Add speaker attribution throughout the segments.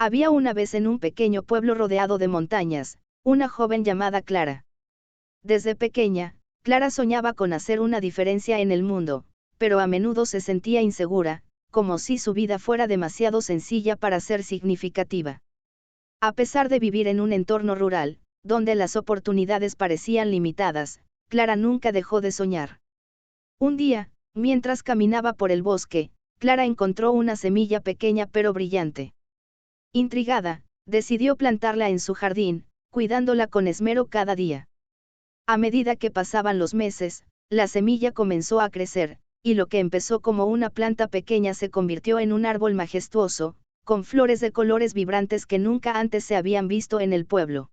Speaker 1: Había una vez en un pequeño pueblo rodeado de montañas, una joven llamada Clara. Desde pequeña, Clara soñaba con hacer una diferencia en el mundo, pero a menudo se sentía insegura, como si su vida fuera demasiado sencilla para ser significativa. A pesar de vivir en un entorno rural, donde las oportunidades parecían limitadas, Clara nunca dejó de soñar. Un día, mientras caminaba por el bosque, Clara encontró una semilla pequeña pero brillante. Intrigada, decidió plantarla en su jardín, cuidándola con esmero cada día. A medida que pasaban los meses, la semilla comenzó a crecer, y lo que empezó como una planta pequeña se convirtió en un árbol majestuoso, con flores de colores vibrantes que nunca antes se habían visto en el pueblo.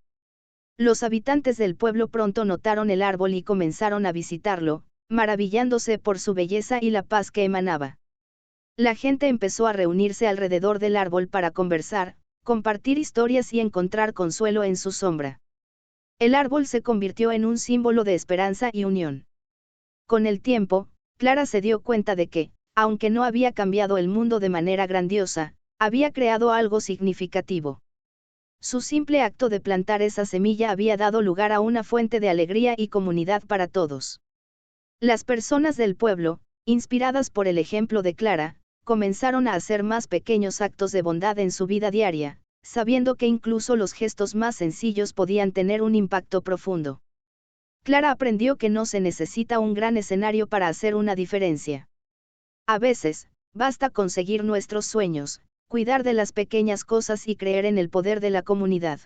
Speaker 1: Los habitantes del pueblo pronto notaron el árbol y comenzaron a visitarlo, maravillándose por su belleza y la paz que emanaba. La gente empezó a reunirse alrededor del árbol para conversar, compartir historias y encontrar consuelo en su sombra. El árbol se convirtió en un símbolo de esperanza y unión. Con el tiempo, Clara se dio cuenta de que, aunque no había cambiado el mundo de manera grandiosa, había creado algo significativo. Su simple acto de plantar esa semilla había dado lugar a una fuente de alegría y comunidad para todos. Las personas del pueblo, inspiradas por el ejemplo de Clara, comenzaron a hacer más pequeños actos de bondad en su vida diaria, sabiendo que incluso los gestos más sencillos podían tener un impacto profundo. Clara aprendió que no se necesita un gran escenario para hacer una diferencia. A veces, basta conseguir nuestros sueños, cuidar de las pequeñas cosas y creer en el poder de la comunidad.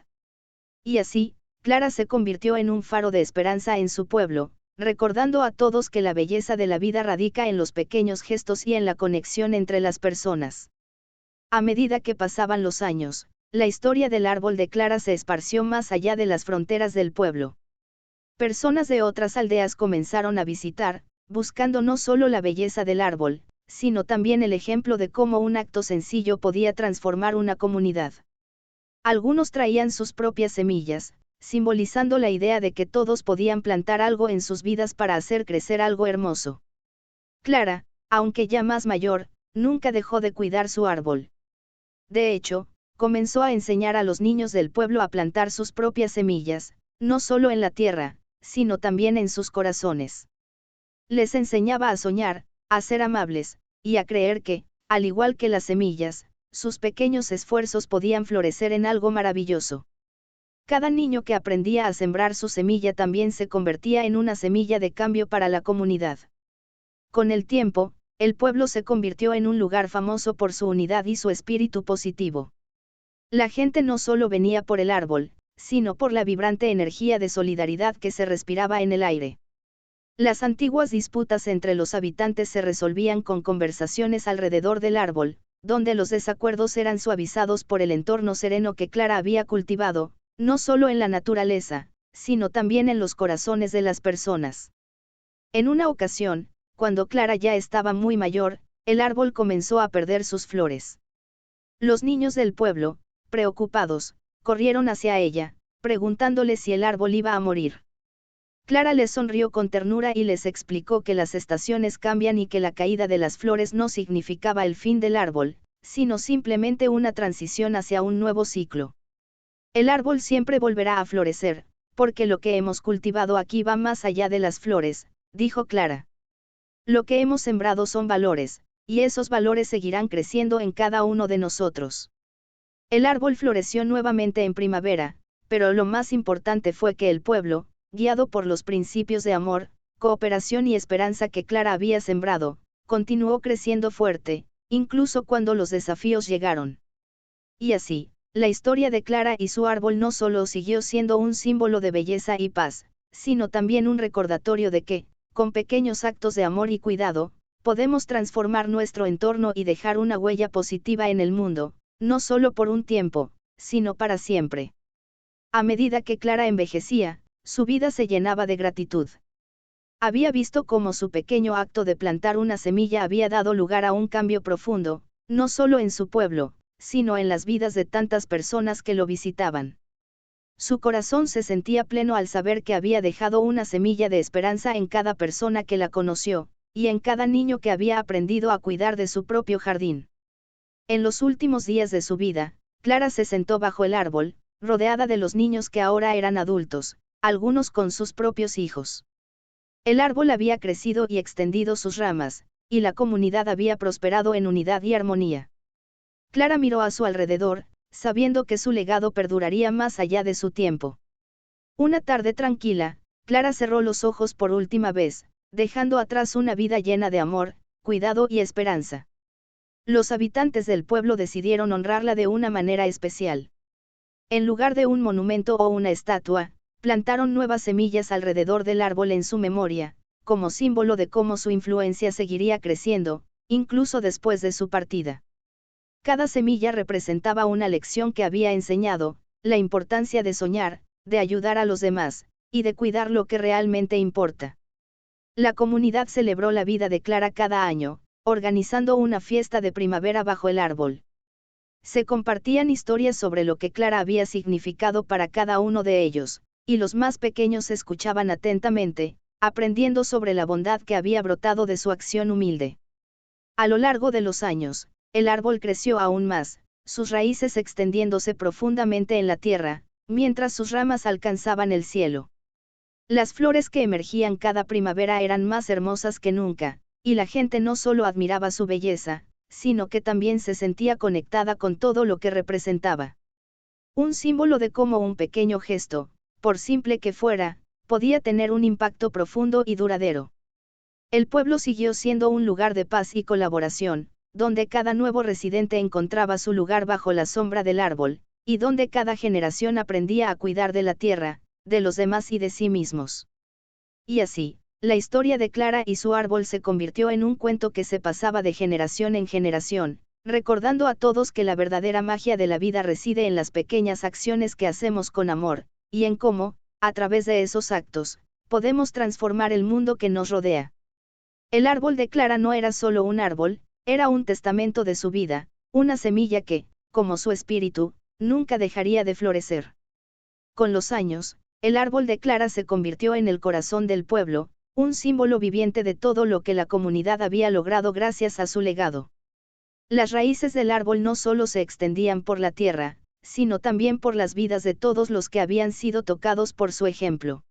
Speaker 1: Y así, Clara se convirtió en un faro de esperanza en su pueblo, recordando a todos que la belleza de la vida radica en los pequeños gestos y en la conexión entre las personas. A medida que pasaban los años, la historia del árbol de Clara se esparció más allá de las fronteras del pueblo. Personas de otras aldeas comenzaron a visitar, buscando no solo la belleza del árbol, sino también el ejemplo de cómo un acto sencillo podía transformar una comunidad. Algunos traían sus propias semillas, simbolizando la idea de que todos podían plantar algo en sus vidas para hacer crecer algo hermoso. Clara, aunque ya más mayor, nunca dejó de cuidar su árbol. De hecho, comenzó a enseñar a los niños del pueblo a plantar sus propias semillas, no solo en la tierra, sino también en sus corazones. Les enseñaba a soñar, a ser amables, y a creer que, al igual que las semillas, sus pequeños esfuerzos podían florecer en algo maravilloso. Cada niño que aprendía a sembrar su semilla también se convertía en una semilla de cambio para la comunidad. Con el tiempo, el pueblo se convirtió en un lugar famoso por su unidad y su espíritu positivo. La gente no solo venía por el árbol, sino por la vibrante energía de solidaridad que se respiraba en el aire. Las antiguas disputas entre los habitantes se resolvían con conversaciones alrededor del árbol, donde los desacuerdos eran suavizados por el entorno sereno que Clara había cultivado, no solo en la naturaleza, sino también en los corazones de las personas. En una ocasión, cuando Clara ya estaba muy mayor, el árbol comenzó a perder sus flores. Los niños del pueblo, preocupados, corrieron hacia ella, preguntándole si el árbol iba a morir. Clara les sonrió con ternura y les explicó que las estaciones cambian y que la caída de las flores no significaba el fin del árbol, sino simplemente una transición hacia un nuevo ciclo. El árbol siempre volverá a florecer, porque lo que hemos cultivado aquí va más allá de las flores, dijo Clara. Lo que hemos sembrado son valores, y esos valores seguirán creciendo en cada uno de nosotros. El árbol floreció nuevamente en primavera, pero lo más importante fue que el pueblo, guiado por los principios de amor, cooperación y esperanza que Clara había sembrado, continuó creciendo fuerte, incluso cuando los desafíos llegaron. Y así, la historia de Clara y su árbol no solo siguió siendo un símbolo de belleza y paz, sino también un recordatorio de que, con pequeños actos de amor y cuidado, podemos transformar nuestro entorno y dejar una huella positiva en el mundo, no solo por un tiempo, sino para siempre. A medida que Clara envejecía, su vida se llenaba de gratitud. Había visto cómo su pequeño acto de plantar una semilla había dado lugar a un cambio profundo, no solo en su pueblo, sino en las vidas de tantas personas que lo visitaban. Su corazón se sentía pleno al saber que había dejado una semilla de esperanza en cada persona que la conoció, y en cada niño que había aprendido a cuidar de su propio jardín. En los últimos días de su vida, Clara se sentó bajo el árbol, rodeada de los niños que ahora eran adultos, algunos con sus propios hijos. El árbol había crecido y extendido sus ramas, y la comunidad había prosperado en unidad y armonía. Clara miró a su alrededor, sabiendo que su legado perduraría más allá de su tiempo. Una tarde tranquila, Clara cerró los ojos por última vez, dejando atrás una vida llena de amor, cuidado y esperanza. Los habitantes del pueblo decidieron honrarla de una manera especial. En lugar de un monumento o una estatua, plantaron nuevas semillas alrededor del árbol en su memoria, como símbolo de cómo su influencia seguiría creciendo, incluso después de su partida. Cada semilla representaba una lección que había enseñado, la importancia de soñar, de ayudar a los demás, y de cuidar lo que realmente importa. La comunidad celebró la vida de Clara cada año, organizando una fiesta de primavera bajo el árbol. Se compartían historias sobre lo que Clara había significado para cada uno de ellos, y los más pequeños escuchaban atentamente, aprendiendo sobre la bondad que había brotado de su acción humilde. A lo largo de los años, el árbol creció aún más, sus raíces extendiéndose profundamente en la tierra, mientras sus ramas alcanzaban el cielo. Las flores que emergían cada primavera eran más hermosas que nunca, y la gente no solo admiraba su belleza, sino que también se sentía conectada con todo lo que representaba. Un símbolo de cómo un pequeño gesto, por simple que fuera, podía tener un impacto profundo y duradero. El pueblo siguió siendo un lugar de paz y colaboración, donde cada nuevo residente encontraba su lugar bajo la sombra del árbol, y donde cada generación aprendía a cuidar de la tierra, de los demás y de sí mismos. Y así, la historia de Clara y su árbol se convirtió en un cuento que se pasaba de generación en generación, recordando a todos que la verdadera magia de la vida reside en las pequeñas acciones que hacemos con amor, y en cómo, a través de esos actos, podemos transformar el mundo que nos rodea. El árbol de Clara no era solo un árbol, era un testamento de su vida, una semilla que, como su espíritu, nunca dejaría de florecer. Con los años, el árbol de Clara se convirtió en el corazón del pueblo, un símbolo viviente de todo lo que la comunidad había logrado gracias a su legado. Las raíces del árbol no solo se extendían por la tierra, sino también por las vidas de todos los que habían sido tocados por su ejemplo.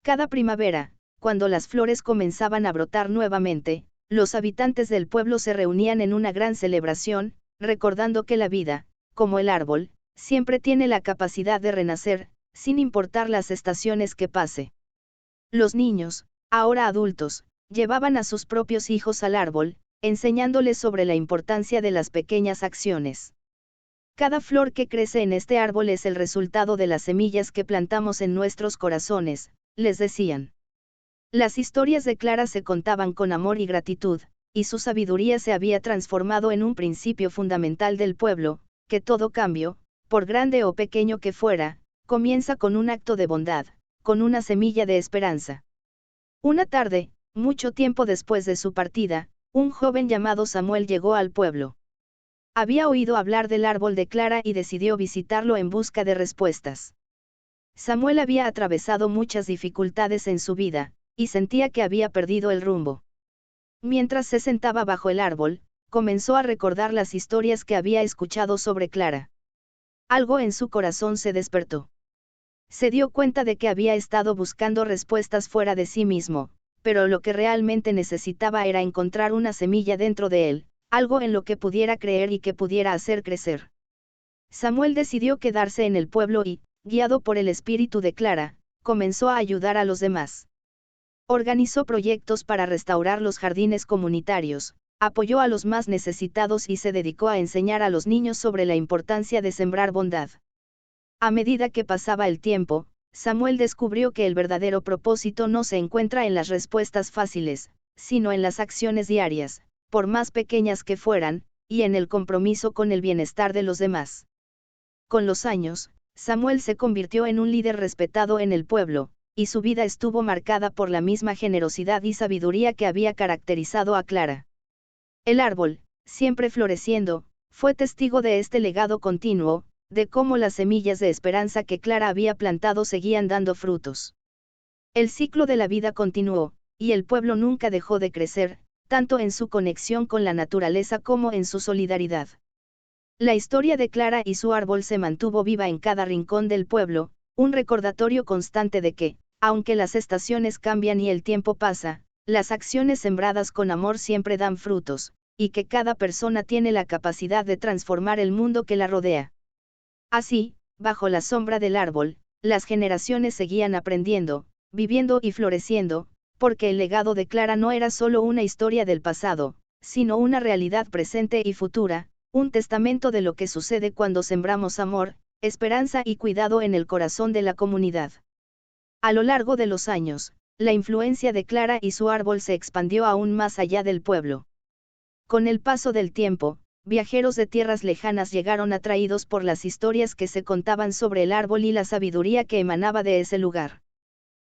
Speaker 1: Cada primavera, cuando las flores comenzaban a brotar nuevamente, los habitantes del pueblo se reunían en una gran celebración, recordando que la vida, como el árbol, siempre tiene la capacidad de renacer, sin importar las estaciones que pase. Los niños, ahora adultos, llevaban a sus propios hijos al árbol, enseñándoles sobre la importancia de las pequeñas acciones. Cada flor que crece en este árbol es el resultado de las semillas que plantamos en nuestros corazones, les decían. Las historias de Clara se contaban con amor y gratitud, y su sabiduría se había transformado en un principio fundamental del pueblo, que todo cambio, por grande o pequeño que fuera, comienza con un acto de bondad, con una semilla de esperanza. Una tarde, mucho tiempo después de su partida, un joven llamado Samuel llegó al pueblo. Había oído hablar del árbol de Clara y decidió visitarlo en busca de respuestas. Samuel había atravesado muchas dificultades en su vida, y sentía que había perdido el rumbo. Mientras se sentaba bajo el árbol, comenzó a recordar las historias que había escuchado sobre Clara. Algo en su corazón se despertó. Se dio cuenta de que había estado buscando respuestas fuera de sí mismo, pero lo que realmente necesitaba era encontrar una semilla dentro de él, algo en lo que pudiera creer y que pudiera hacer crecer. Samuel decidió quedarse en el pueblo y, guiado por el espíritu de Clara, comenzó a ayudar a los demás. Organizó proyectos para restaurar los jardines comunitarios, apoyó a los más necesitados y se dedicó a enseñar a los niños sobre la importancia de sembrar bondad. A medida que pasaba el tiempo, Samuel descubrió que el verdadero propósito no se encuentra en las respuestas fáciles, sino en las acciones diarias, por más pequeñas que fueran, y en el compromiso con el bienestar de los demás. Con los años, Samuel se convirtió en un líder respetado en el pueblo, y su vida estuvo marcada por la misma generosidad y sabiduría que había caracterizado a Clara. El árbol, siempre floreciendo, fue testigo de este legado continuo, de cómo las semillas de esperanza que Clara había plantado seguían dando frutos. El ciclo de la vida continuó, y el pueblo nunca dejó de crecer, tanto en su conexión con la naturaleza como en su solidaridad. La historia de Clara y su árbol se mantuvo viva en cada rincón del pueblo, un recordatorio constante de que, aunque las estaciones cambian y el tiempo pasa, las acciones sembradas con amor siempre dan frutos, y que cada persona tiene la capacidad de transformar el mundo que la rodea. Así, bajo la sombra del árbol, las generaciones seguían aprendiendo, viviendo y floreciendo, porque el legado de Clara no era solo una historia del pasado, sino una realidad presente y futura, un testamento de lo que sucede cuando sembramos amor, esperanza y cuidado en el corazón de la comunidad. A lo largo de los años, la influencia de Clara y su árbol se expandió aún más allá del pueblo. Con el paso del tiempo, viajeros de tierras lejanas llegaron atraídos por las historias que se contaban sobre el árbol y la sabiduría que emanaba de ese lugar.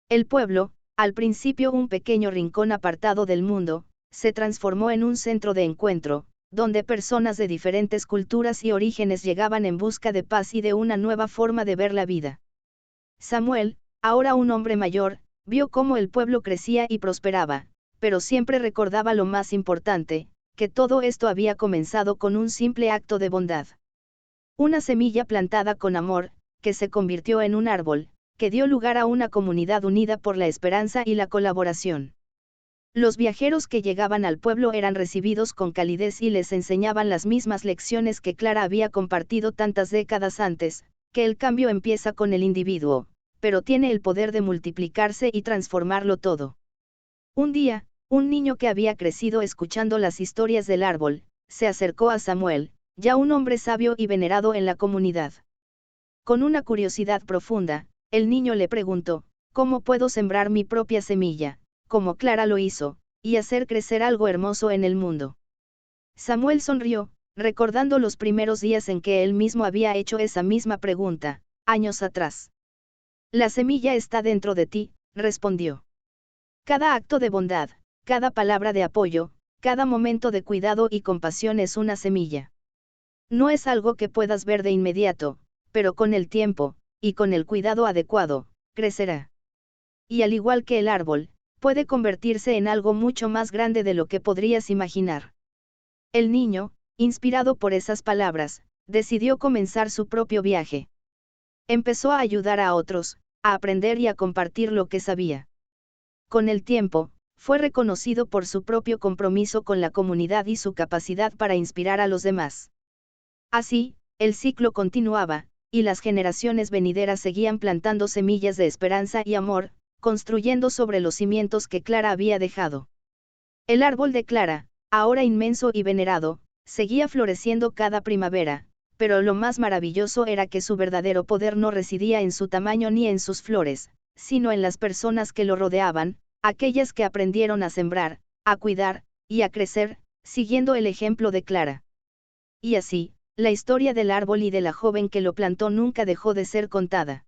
Speaker 1: El pueblo, al principio un pequeño rincón apartado del mundo, se transformó en un centro de encuentro, donde personas de diferentes culturas y orígenes llegaban en busca de paz y de una nueva forma de ver la vida. Samuel, ahora un hombre mayor, vio cómo el pueblo crecía y prosperaba, pero siempre recordaba lo más importante, que todo esto había comenzado con un simple acto de bondad. Una semilla plantada con amor, que se convirtió en un árbol, que dio lugar a una comunidad unida por la esperanza y la colaboración. Los viajeros que llegaban al pueblo eran recibidos con calidez y les enseñaban las mismas lecciones que Clara había compartido tantas décadas antes, que el cambio empieza con el individuo, pero tiene el poder de multiplicarse y transformarlo todo. Un día, un niño que había crecido escuchando las historias del árbol, se acercó a Samuel, ya un hombre sabio y venerado en la comunidad. Con una curiosidad profunda, el niño le preguntó, ¿cómo puedo sembrar mi propia semilla, como Clara lo hizo, y hacer crecer algo hermoso en el mundo? Samuel sonrió, recordando los primeros días en que él mismo había hecho esa misma pregunta, años atrás. La semilla está dentro de ti, respondió. Cada acto de bondad, cada palabra de apoyo, cada momento de cuidado y compasión es una semilla. No es algo que puedas ver de inmediato, pero con el tiempo, y con el cuidado adecuado, crecerá. Y al igual que el árbol, puede convertirse en algo mucho más grande de lo que podrías imaginar. El niño, inspirado por esas palabras, decidió comenzar su propio viaje. Empezó a ayudar a otros, a aprender y a compartir lo que sabía. Con el tiempo, fue reconocido por su propio compromiso con la comunidad y su capacidad para inspirar a los demás. Así, el ciclo continuaba, y las generaciones venideras seguían plantando semillas de esperanza y amor, construyendo sobre los cimientos que Clara había dejado. El árbol de Clara, ahora inmenso y venerado, seguía floreciendo cada primavera, pero lo más maravilloso era que su verdadero poder no residía en su tamaño ni en sus flores, sino en las personas que lo rodeaban, aquellas que aprendieron a sembrar, a cuidar, y a crecer, siguiendo el ejemplo de Clara. Y así, la historia del árbol y de la joven que lo plantó nunca dejó de ser contada.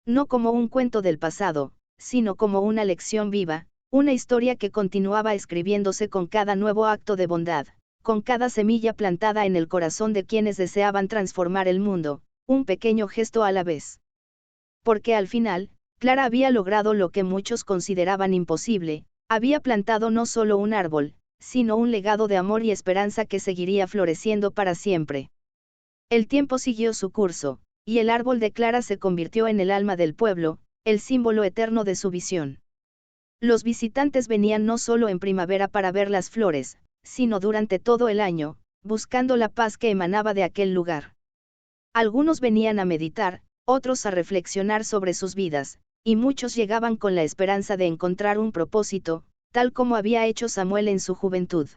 Speaker 1: No como un cuento del pasado, sino como una lección viva, una historia que continuaba escribiéndose con cada nuevo acto de bondad, con cada semilla plantada en el corazón de quienes deseaban transformar el mundo, un pequeño gesto a la vez. Porque al final, Clara había logrado lo que muchos consideraban imposible, había plantado no solo un árbol, sino un legado de amor y esperanza que seguiría floreciendo para siempre. El tiempo siguió su curso, y el árbol de Clara se convirtió en el alma del pueblo, el símbolo eterno de su visión. Los visitantes venían no solo en primavera para ver las flores, sino durante todo el año, buscando la paz que emanaba de aquel lugar. Algunos venían a meditar, otros a reflexionar sobre sus vidas, y muchos llegaban con la esperanza de encontrar un propósito, tal como había hecho Samuel en su juventud.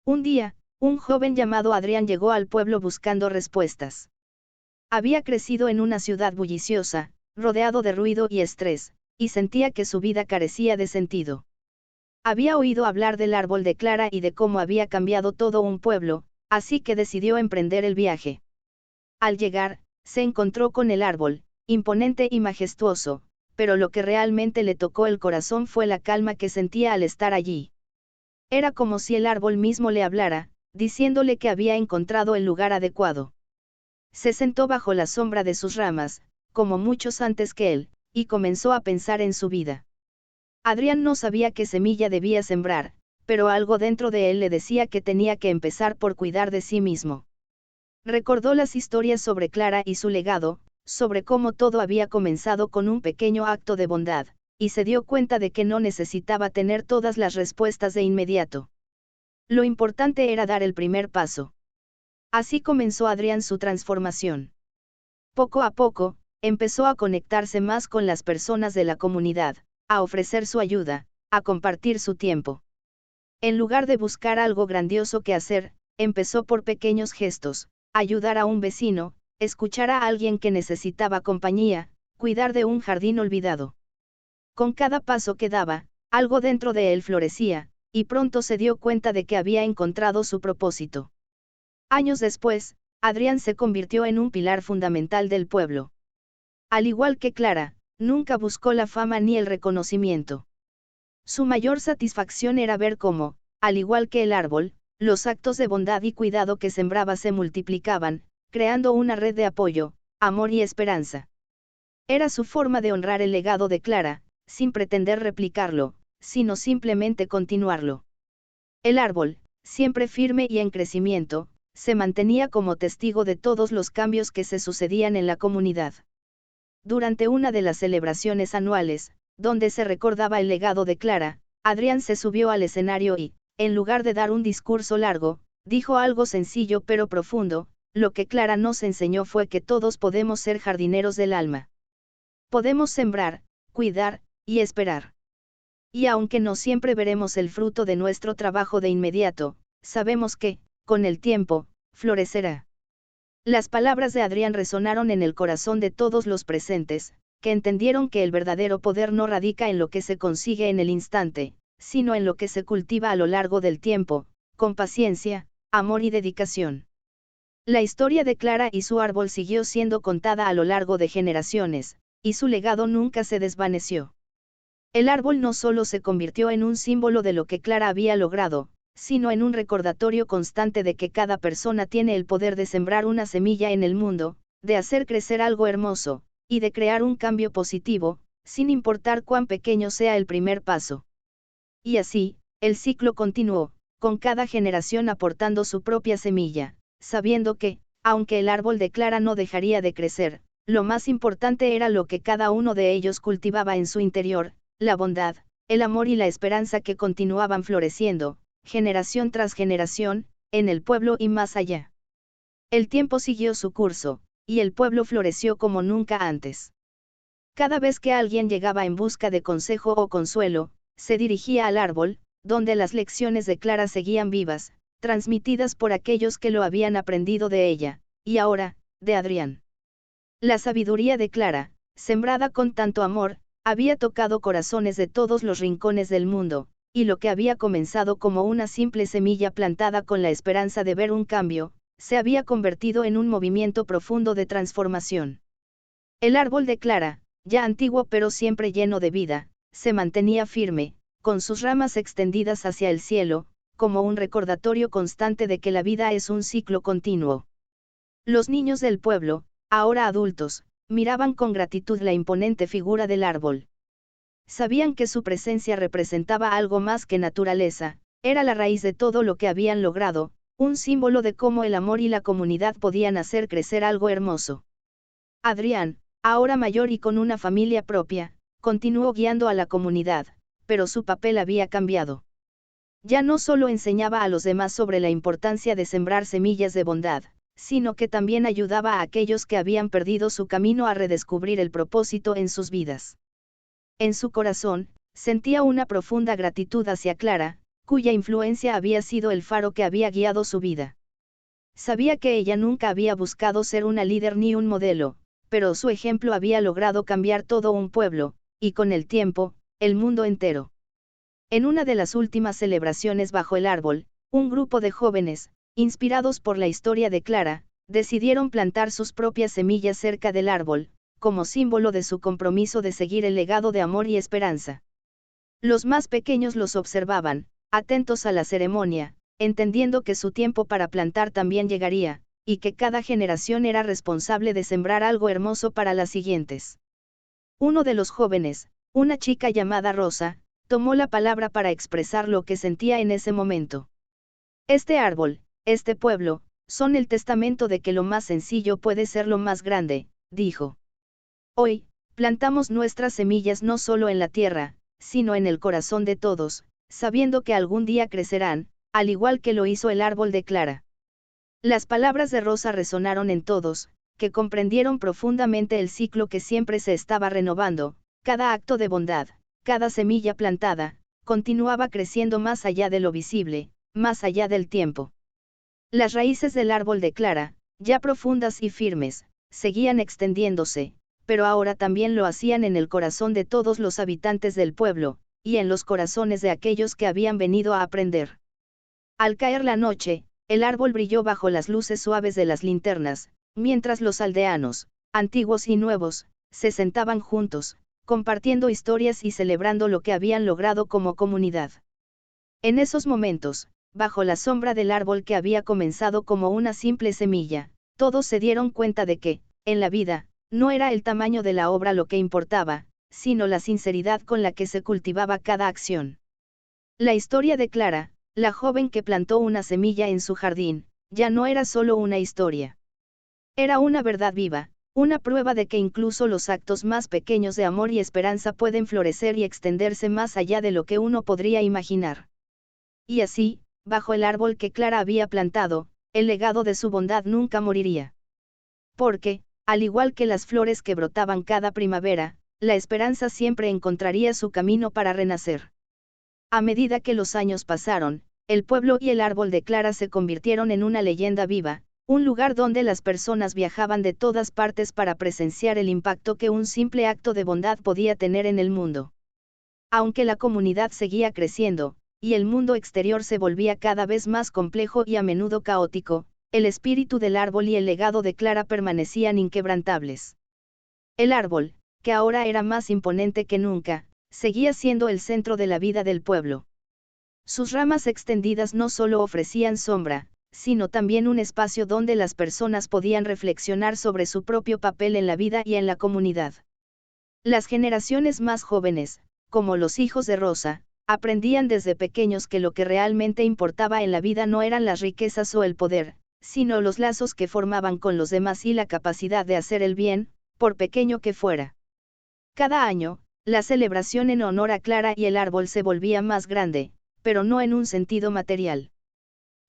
Speaker 1: Un día, un joven llamado Adrián llegó al pueblo buscando respuestas. Había crecido en una ciudad bulliciosa, rodeado de ruido y estrés, y sentía que su vida carecía de sentido. Había oído hablar del árbol de Clara y de cómo había cambiado todo un pueblo, así que decidió emprender el viaje. Al llegar, se encontró con el árbol, imponente y majestuoso, pero lo que realmente le tocó el corazón fue la calma que sentía al estar allí. Era como si el árbol mismo le hablara, diciéndole que había encontrado el lugar adecuado. Se sentó bajo la sombra de sus ramas, como muchos antes que él, y comenzó a pensar en su vida. Adrián no sabía qué semilla debía sembrar, pero algo dentro de él le decía que tenía que empezar por cuidar de sí mismo. Recordó las historias sobre Clara y su legado, sobre cómo todo había comenzado con un pequeño acto de bondad, y se dio cuenta de que no necesitaba tener todas las respuestas de inmediato. Lo importante era dar el primer paso. Así comenzó Adrián su transformación. Poco a poco, empezó a conectarse más con las personas de la comunidad, a ofrecer su ayuda, a compartir su tiempo. En lugar de buscar algo grandioso que hacer, empezó por pequeños gestos, ayudar a un vecino, escuchar a alguien que necesitaba compañía, cuidar de un jardín olvidado. Con cada paso que daba, algo dentro de él florecía, y pronto se dio cuenta de que había encontrado su propósito. Años después, Adrián se convirtió en un pilar fundamental del pueblo. Al igual que Clara, nunca buscó la fama ni el reconocimiento. Su mayor satisfacción era ver cómo, al igual que el árbol, los actos de bondad y cuidado que sembraba se multiplicaban, creando una red de apoyo, amor y esperanza. Era su forma de honrar el legado de Clara, sin pretender replicarlo, sino simplemente continuarlo. El árbol, siempre firme y en crecimiento, se mantenía como testigo de todos los cambios que se sucedían en la comunidad. Durante una de las celebraciones anuales, donde se recordaba el legado de Clara, Adrián se subió al escenario y, en lugar de dar un discurso largo, dijo algo sencillo pero profundo: lo que Clara nos enseñó fue que todos podemos ser jardineros del alma. Podemos sembrar, cuidar, y esperar. Y aunque no siempre veremos el fruto de nuestro trabajo de inmediato, sabemos que, con el tiempo, florecerá. Las palabras de Adrián resonaron en el corazón de todos los presentes, que entendieron que el verdadero poder no radica en lo que se consigue en el instante, sino en lo que se cultiva a lo largo del tiempo, con paciencia, amor y dedicación. La historia de Clara y su árbol siguió siendo contada a lo largo de generaciones, y su legado nunca se desvaneció. El árbol no solo se convirtió en un símbolo de lo que Clara había logrado, sino en un recordatorio constante de que cada persona tiene el poder de sembrar una semilla en el mundo, de hacer crecer algo hermoso, y de crear un cambio positivo, sin importar cuán pequeño sea el primer paso. Y así, el ciclo continuó, con cada generación aportando su propia semilla, sabiendo que, aunque el árbol de Clara no dejaría de crecer, lo más importante era lo que cada uno de ellos cultivaba en su interior, la bondad, el amor y la esperanza que continuaban floreciendo, generación tras generación, en el pueblo y más allá. El tiempo siguió su curso, y el pueblo floreció como nunca antes. Cada vez que alguien llegaba en busca de consejo o consuelo, se dirigía al árbol, donde las lecciones de Clara seguían vivas, transmitidas por aquellos que lo habían aprendido de ella, y ahora, de Adrián. La sabiduría de Clara, sembrada con tanto amor, había tocado corazones de todos los rincones del mundo, y lo que había comenzado como una simple semilla plantada con la esperanza de ver un cambio, se había convertido en un movimiento profundo de transformación. El árbol de Clara, ya antiguo pero siempre lleno de vida, se mantenía firme, con sus ramas extendidas hacia el cielo, como un recordatorio constante de que la vida es un ciclo continuo. Los niños del pueblo, ahora adultos, miraban con gratitud la imponente figura del árbol. Sabían que su presencia representaba algo más que naturaleza, era la raíz de todo lo que habían logrado, un símbolo de cómo el amor y la comunidad podían hacer crecer algo hermoso. Adrián, ahora mayor y con una familia propia, continuó guiando a la comunidad, pero su papel había cambiado. Ya no solo enseñaba a los demás sobre la importancia de sembrar semillas de bondad, sino que también ayudaba a aquellos que habían perdido su camino a redescubrir el propósito en sus vidas. En su corazón, sentía una profunda gratitud hacia Clara, cuya influencia había sido el faro que había guiado su vida. Sabía que ella nunca había buscado ser una líder ni un modelo, pero su ejemplo había logrado cambiar todo un pueblo, y con el tiempo, el mundo entero. En una de las últimas celebraciones bajo el árbol, un grupo de jóvenes, inspirados por la historia de Clara, decidieron plantar sus propias semillas cerca del árbol, como símbolo de su compromiso de seguir el legado de amor y esperanza. Los más pequeños los observaban, atentos a la ceremonia, entendiendo que su tiempo para plantar también llegaría, y que cada generación era responsable de sembrar algo hermoso para las siguientes. Uno de los jóvenes, una chica llamada Rosa, tomó la palabra para expresar lo que sentía en ese momento. Este árbol, este pueblo, son el testamento de que lo más sencillo puede ser lo más grande, dijo. Hoy, plantamos nuestras semillas no solo en la tierra, sino en el corazón de todos, sabiendo que algún día crecerán, al igual que lo hizo el árbol de Clara. Las palabras de Rosa resonaron en todos, que comprendieron profundamente el ciclo que siempre se estaba renovando, cada acto de bondad, cada semilla plantada, continuaba creciendo más allá de lo visible, más allá del tiempo. Las raíces del árbol de Clara, ya profundas y firmes, seguían extendiéndose, pero ahora también lo hacían en el corazón de todos los habitantes del pueblo, y en los corazones de aquellos que habían venido a aprender. Al caer la noche, el árbol brilló bajo las luces suaves de las linternas, mientras los aldeanos, antiguos y nuevos, se sentaban juntos, compartiendo historias y celebrando lo que habían logrado como comunidad. En esos momentos, bajo la sombra del árbol que había comenzado como una simple semilla, todos se dieron cuenta de que, en la vida, no era el tamaño de la obra lo que importaba, sino la sinceridad con la que se cultivaba cada acción. La historia de Clara, la joven que plantó una semilla en su jardín, ya no era solo una historia. Era una verdad viva, una prueba de que incluso los actos más pequeños de amor y esperanza pueden florecer y extenderse más allá de lo que uno podría imaginar. Y así, bajo el árbol que Clara había plantado, el legado de su bondad nunca moriría. Porque, al igual que las flores que brotaban cada primavera, la esperanza siempre encontraría su camino para renacer. A medida que los años pasaron, el pueblo y el árbol de Clara se convirtieron en una leyenda viva, un lugar donde las personas viajaban de todas partes para presenciar el impacto que un simple acto de bondad podía tener en el mundo. Aunque la comunidad seguía creciendo, y el mundo exterior se volvía cada vez más complejo y a menudo caótico, el espíritu del árbol y el legado de Clara permanecían inquebrantables. El árbol, que ahora era más imponente que nunca, seguía siendo el centro de la vida del pueblo. Sus ramas extendidas no solo ofrecían sombra, sino también un espacio donde las personas podían reflexionar sobre su propio papel en la vida y en la comunidad. Las generaciones más jóvenes, como los hijos de Rosa, aprendían desde pequeños que lo que realmente importaba en la vida no eran las riquezas o el poder, sino los lazos que formaban con los demás y la capacidad de hacer el bien, por pequeño que fuera. Cada año, la celebración en honor a Clara y el árbol se volvía más grande, pero no en un sentido material.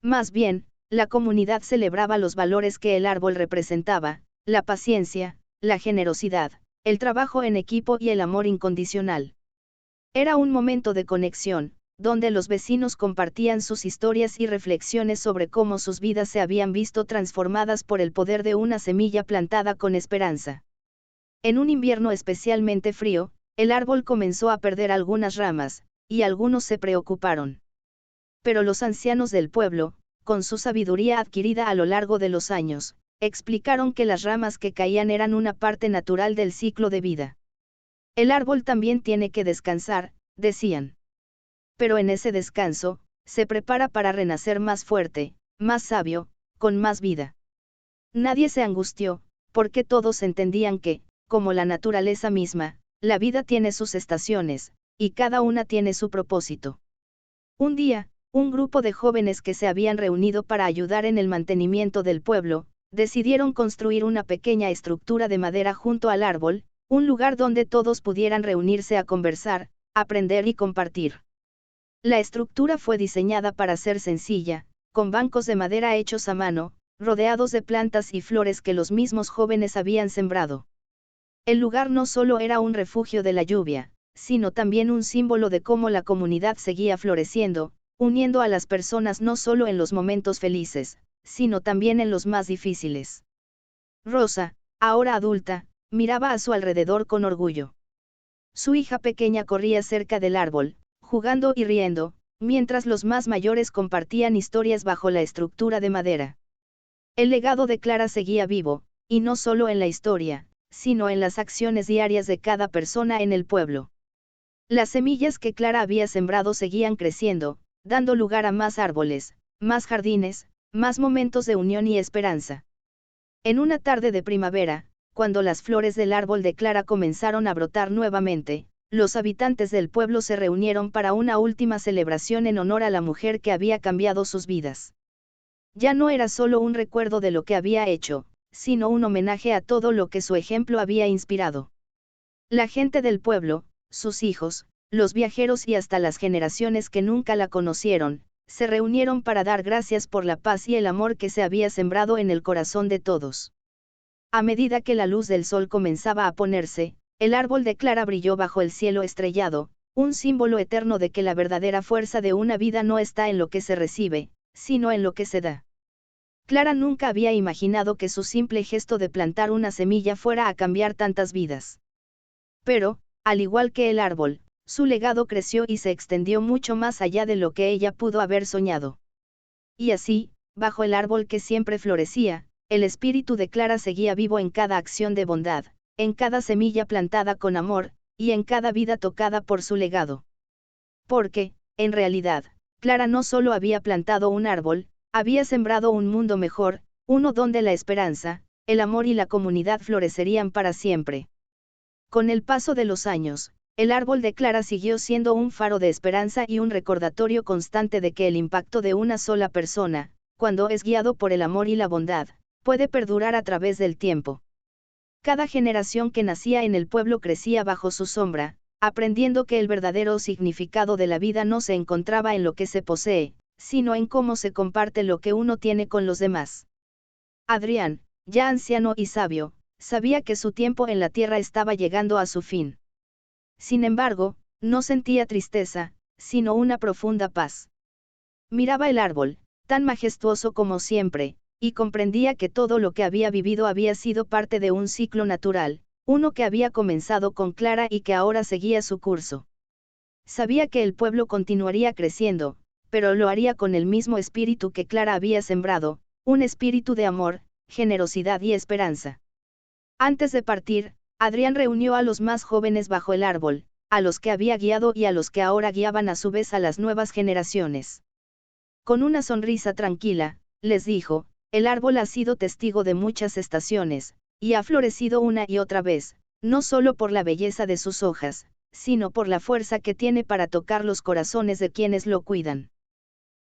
Speaker 1: Más bien, la comunidad celebraba los valores que el árbol representaba, la paciencia, la generosidad, el trabajo en equipo y el amor incondicional. Era un momento de conexión, donde los vecinos compartían sus historias y reflexiones sobre cómo sus vidas se habían visto transformadas por el poder de una semilla plantada con esperanza. En un invierno especialmente frío, el árbol comenzó a perder algunas ramas, y algunos se preocuparon. Pero los ancianos del pueblo, con su sabiduría adquirida a lo largo de los años, explicaron que las ramas que caían eran una parte natural del ciclo de vida. El árbol también tiene que descansar, decían. Pero en ese descanso, se prepara para renacer más fuerte, más sabio, con más vida. Nadie se angustió, porque todos entendían que, como la naturaleza misma, la vida tiene sus estaciones, y cada una tiene su propósito. Un día, un grupo de jóvenes que se habían reunido para ayudar en el mantenimiento del pueblo, decidieron construir una pequeña estructura de madera junto al árbol, un lugar donde todos pudieran reunirse a conversar, aprender y compartir. La estructura fue diseñada para ser sencilla, con bancos de madera hechos a mano, rodeados de plantas y flores que los mismos jóvenes habían sembrado. El lugar no solo era un refugio de la lluvia, sino también un símbolo de cómo la comunidad seguía floreciendo, uniendo a las personas no solo en los momentos felices, sino también en los más difíciles. Rosa, ahora adulta, miraba a su alrededor con orgullo. Su hija pequeña corría cerca del árbol, jugando y riendo, mientras los más mayores compartían historias bajo la estructura de madera. El legado de Clara seguía vivo, y no solo en la historia, sino en las acciones diarias de cada persona en el pueblo. Las semillas que Clara había sembrado seguían creciendo, dando lugar a más árboles, más jardines, más momentos de unión y esperanza. En una tarde de primavera, cuando las flores del árbol de Clara comenzaron a brotar nuevamente, los habitantes del pueblo se reunieron para una última celebración en honor a la mujer que había cambiado sus vidas. ya no era solo un recuerdo de lo que había hecho, sino un homenaje a todo lo que su ejemplo había inspirado. La gente del pueblo, sus hijos, los viajeros y hasta las generaciones que nunca la conocieron, se reunieron para dar gracias por la paz y el amor que se había sembrado en el corazón de todos. A medida que la luz del sol comenzaba a ponerse, el árbol de Clara brilló bajo el cielo estrellado, un símbolo eterno de que la verdadera fuerza de una vida no está en lo que se recibe, sino en lo que se da. Clara nunca había imaginado que su simple gesto de plantar una semilla fuera a cambiar tantas vidas. Pero, al igual que el árbol, su legado creció y se extendió mucho más allá de lo que ella pudo haber soñado. Y así, bajo el árbol que siempre florecía, el espíritu de Clara seguía vivo en cada acción de bondad, en cada semilla plantada con amor, y en cada vida tocada por su legado. Porque, en realidad, Clara no solo había plantado un árbol, había sembrado un mundo mejor, uno donde la esperanza, el amor y la comunidad florecerían para siempre. Con el paso de los años, el árbol de Clara siguió siendo un faro de esperanza y un recordatorio constante de que el impacto de una sola persona, cuando es guiado por el amor y la bondad, puede perdurar a través del tiempo. Cada generación que nacía en el pueblo crecía bajo su sombra, aprendiendo que el verdadero significado de la vida no se encontraba en lo que se posee, sino en cómo se comparte lo que uno tiene con los demás. Adrián, ya anciano y sabio, sabía que su tiempo en la tierra estaba llegando a su fin. Sin embargo, no sentía tristeza, sino una profunda paz. Miraba el árbol, tan majestuoso como siempre, y comprendía que todo lo que había vivido había sido parte de un ciclo natural, uno que había comenzado con Clara y que ahora seguía su curso. Sabía que el pueblo continuaría creciendo, pero lo haría con el mismo espíritu que Clara había sembrado, un espíritu de amor, generosidad y esperanza. Antes de partir, Adrián reunió a los más jóvenes bajo el árbol, a los que había guiado y a los que ahora guiaban a su vez a las nuevas generaciones. Con una sonrisa tranquila, les dijo, el árbol ha sido testigo de muchas estaciones, y ha florecido una y otra vez, no solo por la belleza de sus hojas, sino por la fuerza que tiene para tocar los corazones de quienes lo cuidan.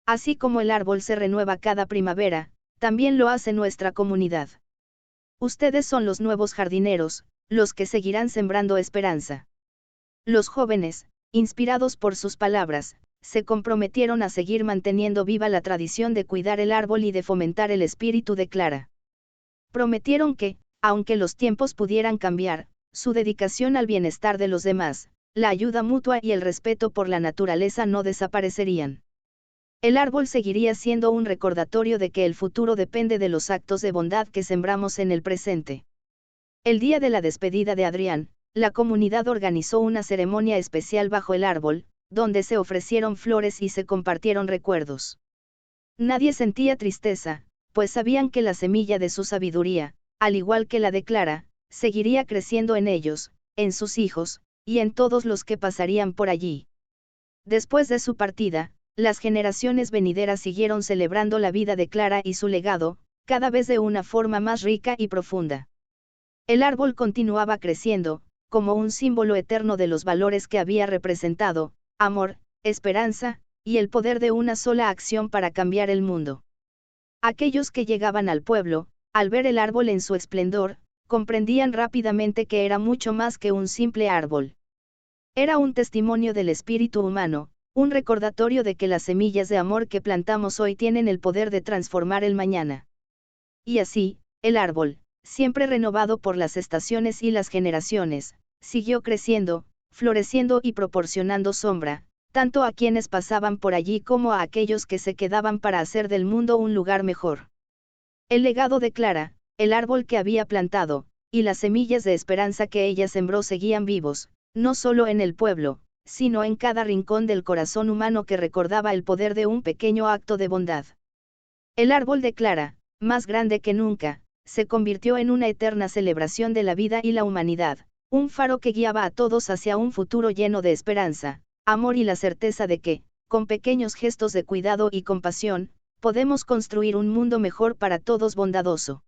Speaker 1: Así como el árbol se renueva cada primavera, también lo hace nuestra comunidad. Ustedes son los nuevos jardineros, los que seguirán sembrando esperanza. Los jóvenes, inspirados por sus palabras, se comprometieron a seguir manteniendo viva la tradición de cuidar el árbol y de fomentar el espíritu de Clara. Prometieron que, aunque los tiempos pudieran cambiar, su dedicación al bienestar de los demás, la ayuda mutua y el respeto por la naturaleza no desaparecerían. El árbol seguiría siendo un recordatorio de que el futuro depende de los actos de bondad que sembramos en el presente. El día de la despedida de Adrián, la comunidad organizó una ceremonia especial bajo el árbol, donde se ofrecieron flores y se compartieron recuerdos. Nadie sentía tristeza, pues sabían que la semilla de su sabiduría, al igual que la de Clara, seguiría creciendo en ellos, en sus hijos, y en todos los que pasarían por allí. Después de su partida, las generaciones venideras siguieron celebrando la vida de Clara y su legado, cada vez de una forma más rica y profunda. El árbol continuaba creciendo, como un símbolo eterno de los valores que había representado, amor, esperanza, y el poder de una sola acción para cambiar el mundo. Aquellos que llegaban al pueblo, al ver el árbol en su esplendor, comprendían rápidamente que era mucho más que un simple árbol. Era un testimonio del espíritu humano, un recordatorio de que las semillas de amor que plantamos hoy tienen el poder de transformar el mañana. Y así, el árbol, siempre renovado por las estaciones y las generaciones, siguió creciendo, floreciendo y proporcionando sombra, tanto a quienes pasaban por allí como a aquellos que se quedaban para hacer del mundo un lugar mejor. El legado de Clara, el árbol que había plantado, y las semillas de esperanza que ella sembró seguían vivos, no solo en el pueblo, sino en cada rincón del corazón humano que recordaba el poder de un pequeño acto de bondad. El árbol de Clara, más grande que nunca, se convirtió en una eterna celebración de la vida y la humanidad, un faro que guiaba a todos hacia un futuro lleno de esperanza, amor y la certeza de que, con pequeños gestos de cuidado y compasión, podemos construir un mundo mejor para todos bondadoso.